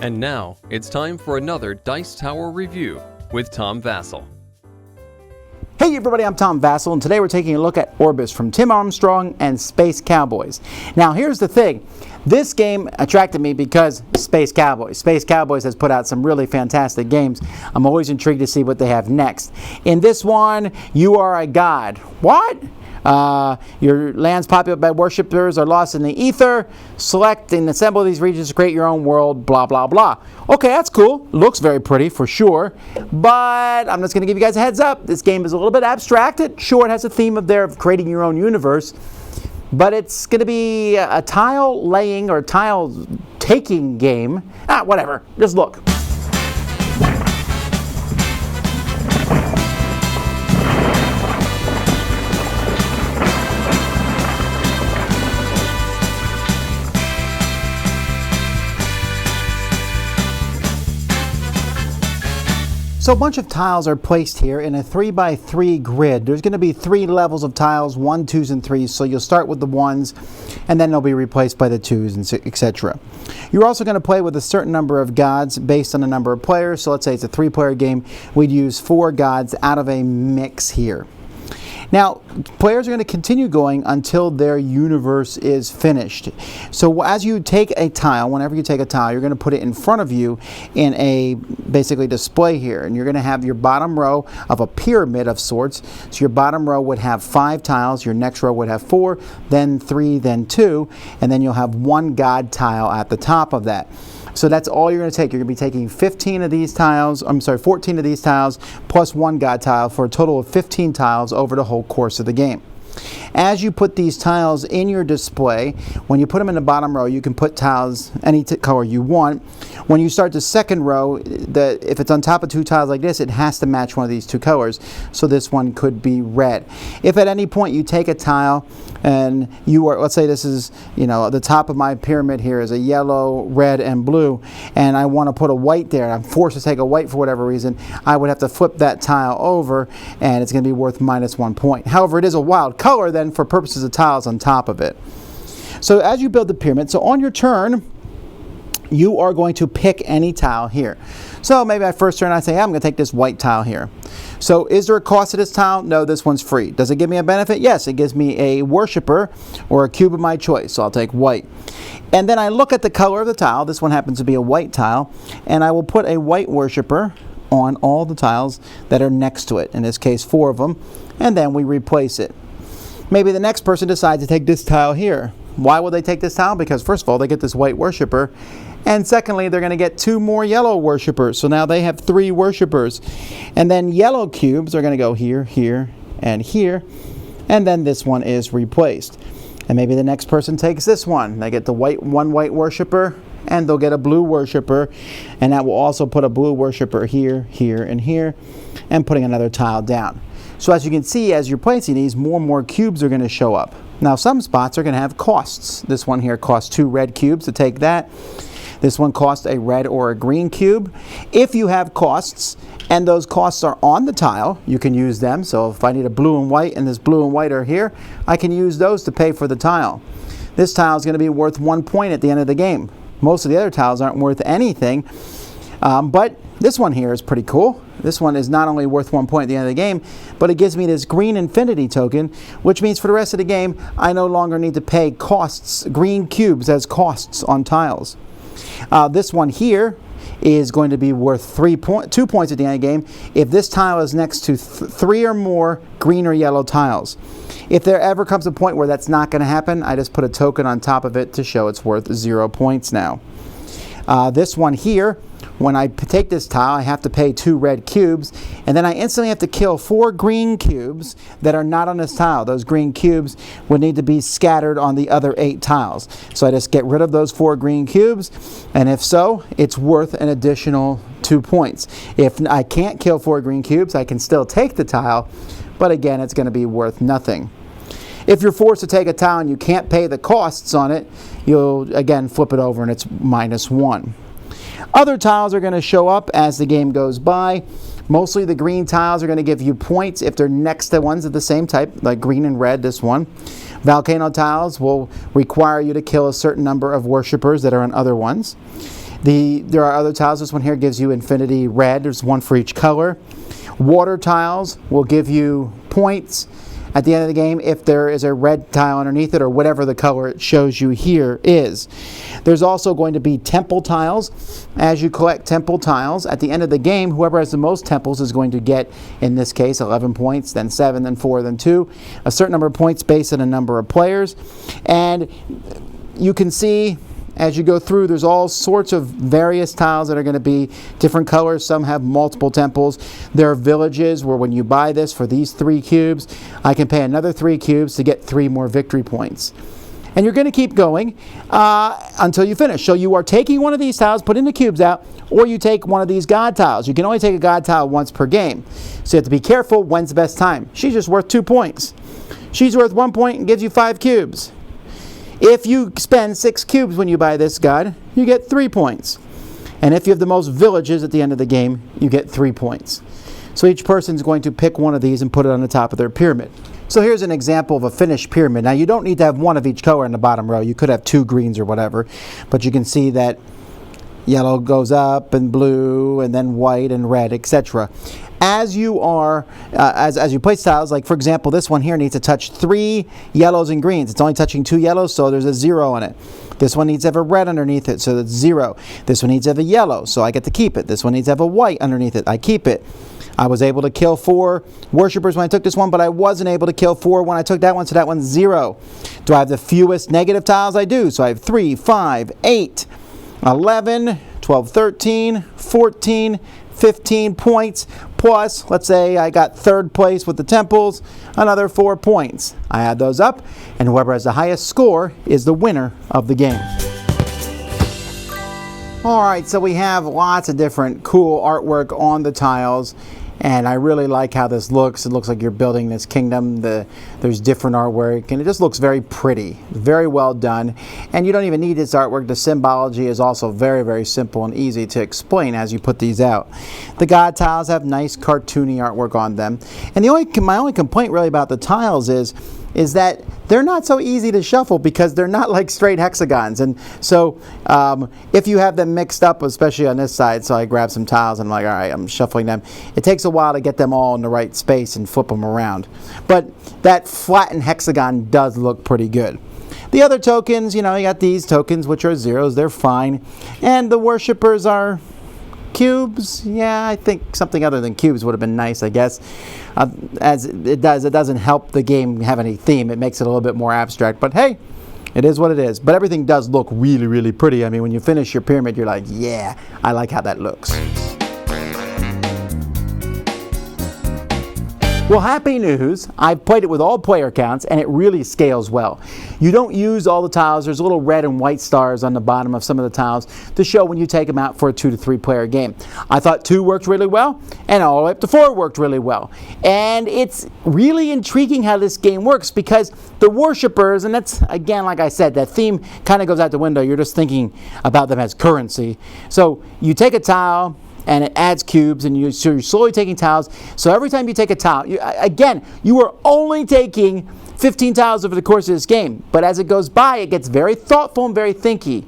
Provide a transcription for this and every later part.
And now, it's time for another Dice Tower review with Tom Vasel. Hey everybody, I'm Tom Vasel, and today we're taking a look at Orbis from Tim Armstrong and Space Cowboys. Now here's the thing, this game attracted me because Space Cowboys. Space Cowboys has put out some really fantastic games. I'm always intrigued to see what they have next. In this one, you are a god. What? Your lands populated by worshippers are lost in the ether. Select and assemble these regions to create your own world, blah, blah, blah. Okay, that's cool. Looks very pretty for sure. But I'm just going to give you guys a heads up. This game is a little bit abstracted. Sure, it has a theme of creating your own universe. But it's going to be a tile laying or tile taking game. Whatever. Just look. So a bunch of tiles are placed here in a 3x3 grid. There's going to be 3 levels of tiles, 1, 2s, and 3s. So you'll start with the 1s, and then they'll be replaced by the 2s, and etc. You're also going to play with a certain number of gods based on the number of players. So let's say it's a 3-player game. We'd use 4 gods out of a mix here. Now, players are going to continue going until their universe is finished. So as you take a tile, whenever you take a tile, you're going to put it in front of you in a basically display here. And you're going to have your bottom row of a pyramid of sorts. So your bottom row would have 5 tiles, your next row would have 4, then 3, then 2, and then you'll have 1 god tile at the top of that. So that's all you're going to take. You're going to be taking 14 of these tiles plus 1 god tile for a total of 15 tiles over the whole course of the game. As you put these tiles in your display, when you put them in the bottom row, you can put tiles any color you want. When you start the second row, if it's on top of 2 tiles like this, it has to match one of these 2 colors. So this one could be red. If at any point you take a tile and you are, let's say this is, the top of my pyramid here is a yellow, red, and blue, and I want to put a white there, and I'm forced to take a white for whatever reason, I would have to flip that tile over, and it's going to be worth -1 point. However, it is a wild color then for purposes of tiles on top of it. So as you build the pyramid, so on your turn, you are going to pick any tile here. So maybe my first turn I say, I'm going to take this white tile here. So is there a cost to this tile? No, this one's free. Does it give me a benefit? Yes, it gives me a worshiper or a cube of my choice. So I'll take white. And then I look at the color of the tile. This one happens to be a white tile. And I will put a white worshiper on all the tiles that are next to it. In this case, 4 of them. And then we replace it. Maybe the next person decides to take this tile here. Why will they take this tile? Because first of all, they get this white worshiper. And secondly, they're going to get 2 more yellow worshipers. So now they have 3 worshipers. And then yellow cubes are going to go here, here, and here. And then this one is replaced. And maybe the next person takes this one. They get the one white worshiper, and they'll get a blue worshiper. And that will also put a blue worshiper here, here, and here, and putting another tile down. So as you can see, as you're placing these, more and more cubes are going to show up. Now some spots are going to have costs. This one here costs 2 red cubes to take that. This one costs a red or a green cube. If you have costs, and those costs are on the tile, you can use them. So if I need a blue and white, and this blue and white are here, I can use those to pay for the tile. This tile is going to be worth 1 point at the end of the game. Most of the other tiles aren't worth anything, but this one here is pretty cool. This one is not only worth 1 point at the end of the game, but it gives me this green infinity token, which means for the rest of the game, I no longer need to pay costs, green cubes as costs on tiles. This one here is going to be worth 2 points at the end of the game if this tile is next to 3 or more green or yellow tiles. If there ever comes a point where that's not going to happen, I just put a token on top of it to show it's worth 0 points now. This one here, when I take this tile, I have to pay 2 red cubes, and then I instantly have to kill 4 green cubes that are not on this tile. Those green cubes would need to be scattered on the other 8 tiles. So I just get rid of those 4 green cubes, and if so, it's worth an additional 2 points. If I can't kill 4 green cubes, I can still take the tile, but again, it's going to be worth nothing. If you're forced to take a tile and you can't pay the costs on it, you'll again flip it over and it's -1. Other tiles are going to show up as the game goes by. Mostly the green tiles are going to give you points if they're next to ones of the same type, like green and red, this one. Volcano tiles will require you to kill a certain number of worshippers that are on other ones. There are other tiles. This one here gives you infinity red. There's one for each color. Water tiles will give you points at the end of the game if there is a red tile underneath it or whatever the color it shows you here is. There's also going to be temple tiles. As you collect temple tiles, at the end of the game, whoever has the most temples is going to get, in this case, 11 points, then 7, then 4, then 2. A certain number of points based on a number of players. And you can see as you go through, there's all sorts of various tiles that are going to be different colors. Some have multiple temples. There are villages where when you buy this for these 3 cubes, I can pay another 3 cubes to get 3 more victory points. And you're going to keep going until you finish. So you are taking one of these tiles, putting the cubes out, or you take one of these god tiles. You can only take a god tile once per game. So you have to be careful when's the best time. She's just worth 2 points. She's worth 1 point and gives you 5 cubes. If you spend 6 cubes when you buy this god, you get 3 points. And if you have the most villages at the end of the game, you get 3 points. So each person is going to pick one of these and put it on the top of their pyramid. So here's an example of a finished pyramid. Now you don't need to have one of each color in the bottom row. You could have 2 greens or whatever. But you can see that yellow goes up and blue and then white and red, etc. As you are, as you place tiles, like for example, this one here needs to touch 3 yellows and greens. It's only touching 2 yellows, so there's a 0 on it. This one needs to have a red underneath it, so that's 0. This one needs to have a yellow, so I get to keep it. This one needs to have a white underneath it. I keep it. I was able to kill 4 worshippers when I took this one, but I wasn't able to kill 4 when I took that one, so that one's 0. Do I have the fewest negative tiles? I do. So I have 3, 5, 8, 11, 12, 13, 14, 15 points, plus, let's say I got 3rd place with the temples, another 4 points. I add those up, and whoever has the highest score is the winner of the game. Alright, so we have lots of different cool artwork on the tiles, and I really like how this looks. It looks like you're building this kingdom. There's different artwork, and it just looks very pretty, very well done. And you don't even need this artwork. The symbology is also very, very simple and easy to explain as you put these out. The god tiles have nice cartoony artwork on them. And my only complaint really about the tiles is that they're not so easy to shuffle because they're not like straight hexagons. And so if you have them mixed up, especially on this side, so I grab some tiles and I'm like, all right, I'm shuffling them. It takes a while to get them all in the right space and flip them around. But that flattened hexagon does look pretty good. The other tokens, you got these tokens which are 0s. They're fine. And the worshippers are cubes. Yeah, I think something other than cubes would have been nice, I guess. As it doesn't help the game have any theme. It makes it a little bit more abstract. But hey, it is what it is. But everything does look really, really pretty. I mean, when you finish your pyramid, you're like, yeah, I like how that looks. Well, happy news. I've played it with all player counts, and it really scales well. You don't use all the tiles. There's little red and white stars on the bottom of some of the tiles to show when you take them out for a 2 to 3 player game. I thought 2 worked really well, and all the way up to 4 worked really well. And it's really intriguing how this game works because the worshippers, and that's, again, like I said, that theme kind of goes out the window. You're just thinking about them as currency. So you take a tile, and it adds cubes, and so you're slowly taking tiles. So every time you take a tile, you are only taking 15 tiles over the course of this game. But as it goes by, it gets very thoughtful and very thinky.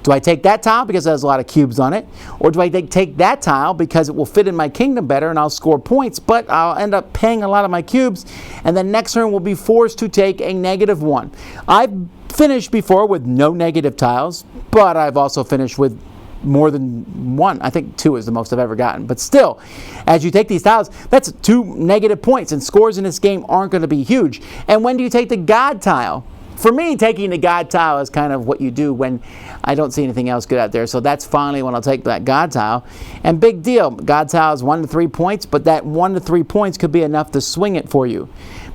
Do I take that tile because it has a lot of cubes on it? Or do I take that tile because it will fit in my kingdom better and I'll score points, but I'll end up paying a lot of my cubes, and then next turn we'll be forced to take a -1. I've finished before with no negative tiles, but I've also finished with more than 1. I think 2 is the most I've ever gotten. But still, as you take these tiles, that's 2 negative points, and scores in this game aren't going to be huge. And when do you take the god tile? For me, taking the god tile is kind of what you do when I don't see anything else good out there. So that's finally when I'll take that god tile. And big deal, god tile is 1 to 3 points, but that 1 to 3 points could be enough to swing it for you.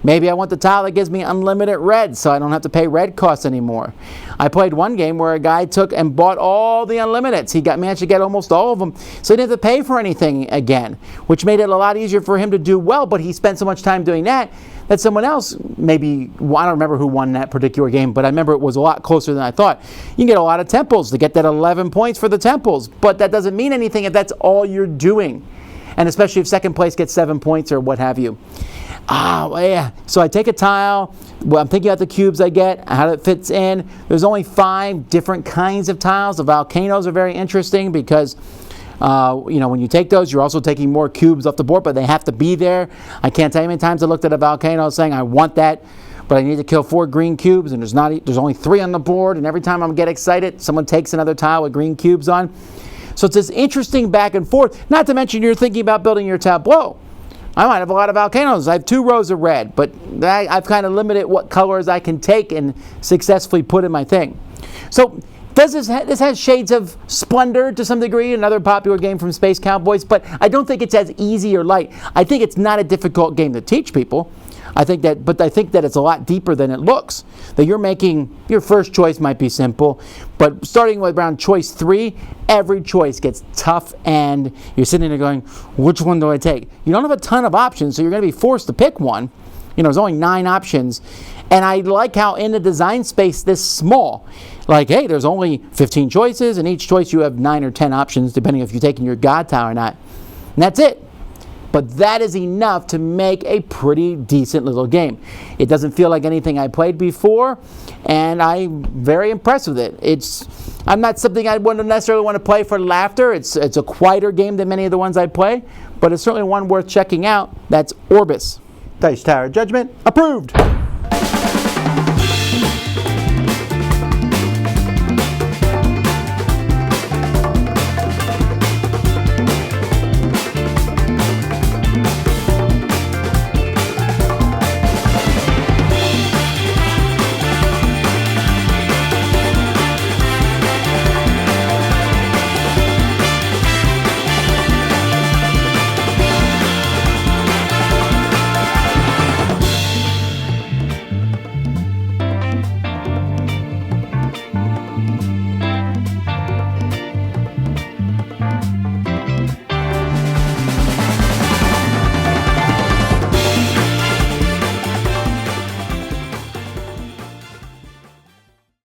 Maybe I want the tile that gives me unlimited red so I don't have to pay red costs anymore. I played one game where a guy took and bought all the unlimiteds. He managed to get almost all of them, so he didn't have to pay for anything again, which made it a lot easier for him to do well, but he spent so much time doing that someone else, maybe, I don't remember who won that particular game, but I remember it was a lot closer than I thought. You can get a lot of temples to get that 11 points for the temples, but that doesn't mean anything if that's all you're doing. And especially if second place gets 7 points or what have you. Yeah. So I take a tile. Well, I'm thinking about the cubes I get, how it fits in. There's only 5 different kinds of tiles. The volcanoes are very interesting because, when you take those, you're also taking more cubes off the board, but they have to be there. I can't tell you how many times I looked at a volcano saying, I want that, but I need to kill 4 green cubes, and there's only 3 on the board, and every time I get excited, someone takes another tile with green cubes on. So it's this interesting back and forth. Not to mention you're thinking about building your tableau. I might have a lot of volcanoes. I have 2 rows of red, but I've kind of limited what colors I can take and successfully put in my thing. So this has shades of Splendor to some degree, another popular game from Space Cowboys, but I don't think it's as easy or light. I think it's not a difficult game to teach people. I think that it's a lot deeper than it looks. That you're making, your first choice might be simple, but starting with around choice 3, every choice gets tough and you're sitting there going, which one do I take? You don't have a ton of options, so you're going to be forced to pick one. There's only 9 options. And I like how in the design space this small, like, hey, there's only 15 choices, and each choice you have 9 or 10 options, depending if you're taking your God tile or not. And that's it. But that is enough to make a pretty decent little game. It doesn't feel like anything I played before, and I'm very impressed with it. I'm not something I wouldn't necessarily want to play for laughter. It's a quieter game than many of the ones I play, but it's certainly one worth checking out. That's Orbis. Dice Tower Judgment approved.